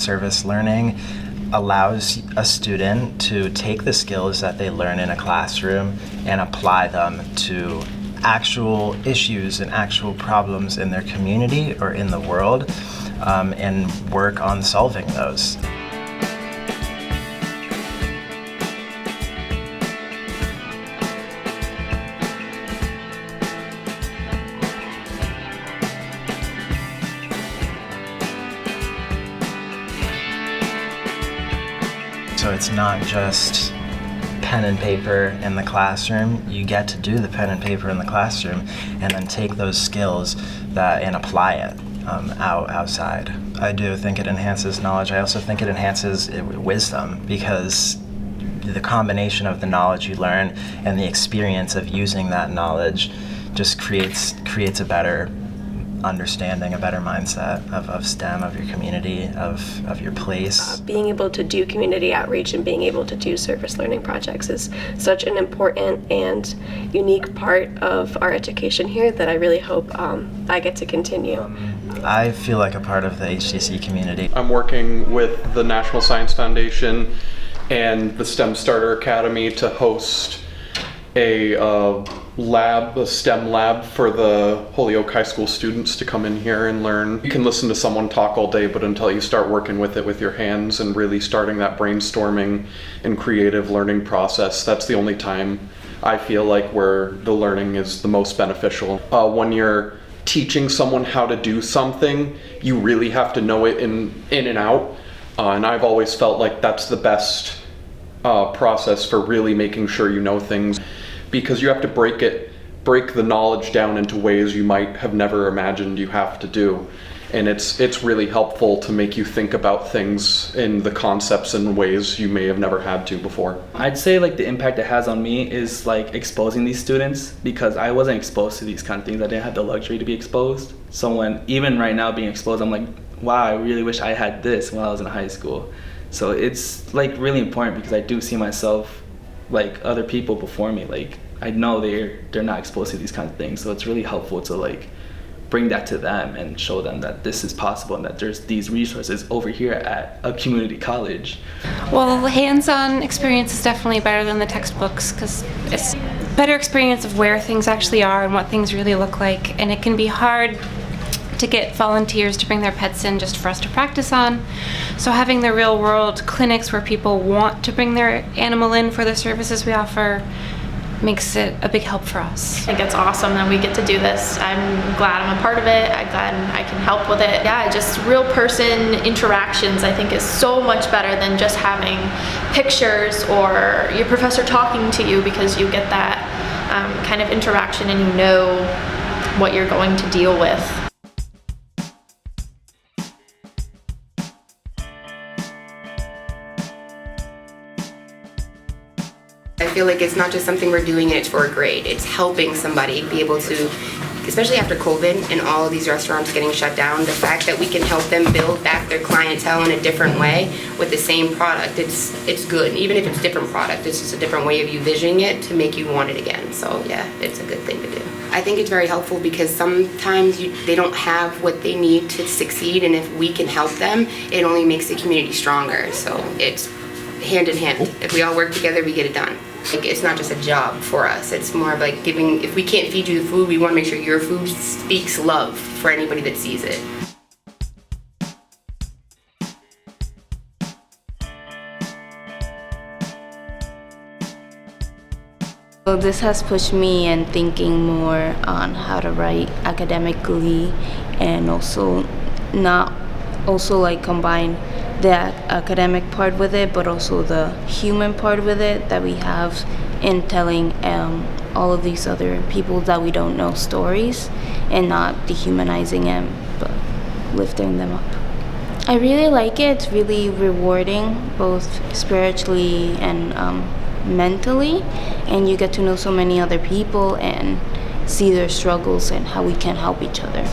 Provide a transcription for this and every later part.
Service learning allows a student to take the skills that they learn in a classroom and apply them to actual issues and actual problems in their community or in the world, and work on solving those. So it's not just pen and paper in the classroom. You get to do the pen and paper in the classroom and then take those skills and apply it outside. I do think it enhances knowledge. I also think it enhances wisdom, because the combination of the knowledge you learn and the experience of using that knowledge just creates a better understanding, a better mindset of STEM, of your community, of your place. Being able to do community outreach and being able to do service learning projects is such an important and unique part of our education here that I really hope I get to continue. I feel like a part of the HCC community. I'm working with the National Science Foundation and the STEM Starter Academy to host a STEM lab for the Holyoke High School students to come in here and learn. You can listen to someone talk all day, but until you start working with it with your hands and really starting that brainstorming and creative learning process, that's the only time I feel like where the learning is the most beneficial. When you're teaching someone how to do something, you really have to know it in and out, and I've always felt like that's the best process for really making sure you know things, because you have to break the knowledge down into ways you might have never imagined you have to do. And it's really helpful to make you think about things in the concepts in ways you may have never had to before. I'd say like the impact it has on me is like exposing these students, because I wasn't exposed to these kind of things. I didn't have the luxury to be exposed. So when, even right now being exposed, I'm like, wow, I really wish I had this when I was in high school. So it's like really important, because I do see myself like other people before me. Like I know they're not exposed to these kinds of things, so it's really helpful to like bring that to them and show them that this is possible and that there's these resources over here at a community college. Well, hands-on experience is definitely better than the textbooks, because it's a better experience of where things actually are and what things really look like, and it can be hard to get volunteers to bring their pets in just for us to practice on. So having the real world clinics where people want to bring their animal in for the services we offer makes it a big help for us. I think it's awesome that we get to do this. I'm glad I'm a part of it. I'm glad I can help with it. Yeah, just real person interactions I think is so much better than just having pictures or your professor talking to you, because you get that kind of interaction and you know what you're going to deal with. I feel like it's not just something we're doing and it's for a grade. It's helping somebody be able to, especially after COVID and all of these restaurants getting shut down, the fact that we can help them build back their clientele in a different way with the same product, it's good. Even if it's different product, it's just a different way of you visioning it to make you want it again. So yeah, it's a good thing to do. I think it's very helpful, because sometimes they don't have what they need to succeed, and if we can help them, it only makes the community stronger. So it's hand in hand. If we all work together, we get it done. Like, it's not just a job for us. It's more of like giving, if we can't feed you the food, we want to make sure your food speaks love for anybody that sees it. So this has pushed me in thinking more on how to write academically, and also like combine the academic part with it, but also the human part with it that we have in telling all of these other people that we don't know stories, and not dehumanizing them, but lifting them up. I really like it. It's really rewarding, both spiritually and mentally, and you get to know so many other people and see their struggles and how we can help each other.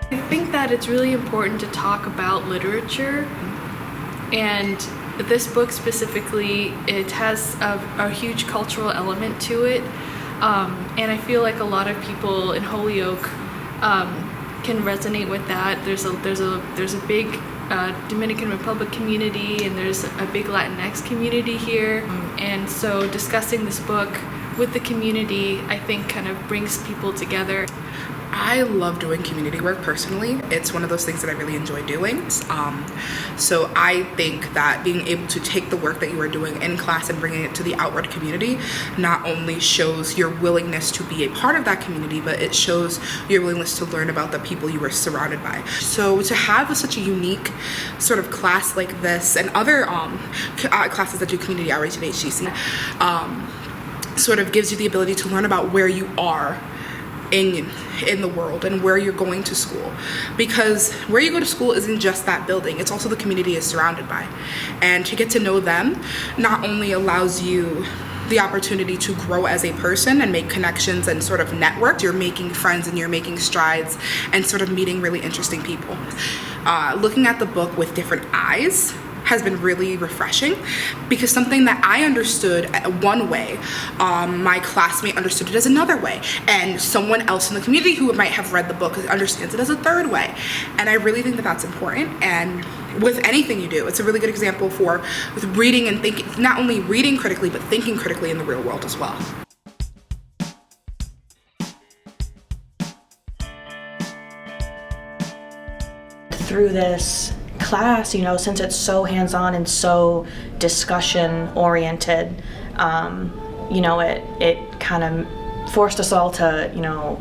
I think that it's really important to talk about literature, and this book specifically, it has a huge cultural element to it, and I feel like a lot of people in Holyoke can resonate with that. There's a big Dominican Republic community, and there's a big Latinx community here, and so discussing this book with the community, I think, kind of brings people together. I love doing community work personally. It's one of those things that I really enjoy doing. So I think that being able to take the work that you are doing in class and bringing it to the outward community not only shows your willingness to be a part of that community, but it shows your willingness to learn about the people you are surrounded by. So to have such a unique sort of class like this and other classes that do community outreach at HGC sort of gives you the ability to learn about where you are in the world and where you're going to school, because where you go to school isn't just that building, it's also the community it's surrounded by. And to get to know them not only allows you the opportunity to grow as a person and make connections and sort of network, you're making friends and you're making strides and sort of meeting really interesting people. Looking at the book with different eyes has been really refreshing, because something that I understood one way, my classmate understood it as another way, and someone else in the community who might have read the book understands it as a third way. And I really think that that's important, and with anything you do, it's a really good example with reading and thinking, not only reading critically, but thinking critically in the real world as well. Through this class, you know, since it's so hands-on and so discussion oriented, you know, it kind of forced us all to, you know,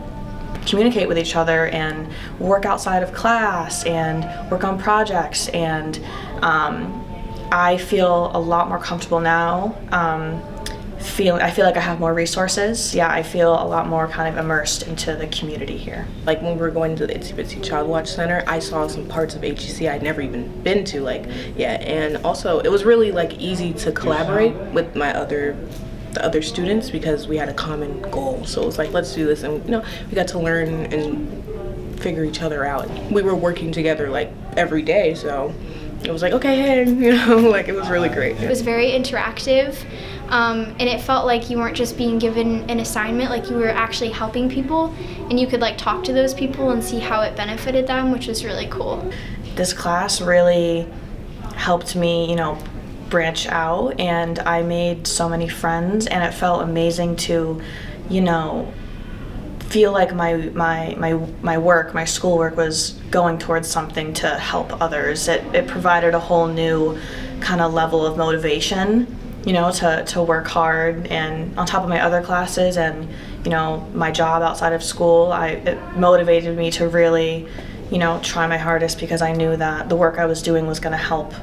communicate with each other and work outside of class and work on projects, and I feel a lot more comfortable now. I feel like I have more resources. Yeah, I feel a lot more kind of immersed into the community here. Like when we were going to the Itsy Bitsy Child Watch Center, I saw some parts of HGC I'd never even been to, and also it was really like easy to collaborate with the other students because we had a common goal. So it was like, let's do this, and you know, we got to learn and figure each other out. We were working together like every day, so it was like, okay, hey, you know, like it was really great. It was very interactive, and it felt like you weren't just being given an assignment, like you were actually helping people, and you could like talk to those people and see how it benefited them, which was really cool. This class really helped me, you know, branch out, and I made so many friends, and it felt amazing to, you know, feel like my work, my schoolwork was going towards something to help others. It provided a whole new kind of level of motivation, you know, to work hard, and on top of my other classes and, you know, my job outside of school, it motivated me to really, you know, try my hardest, because I knew that the work I was doing was going to help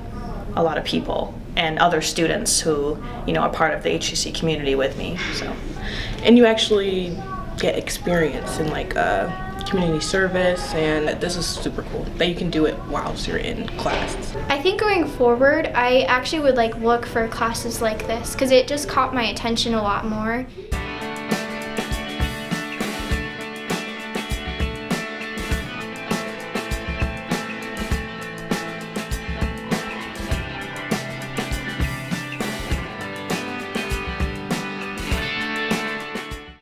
a lot of people and other students who, you know, are part of the HGC community with me. So, and you actually get experience in like community service, and this is super cool that you can do it whilst you're in class. I think going forward, I actually would like look for classes like this because it just caught my attention a lot more.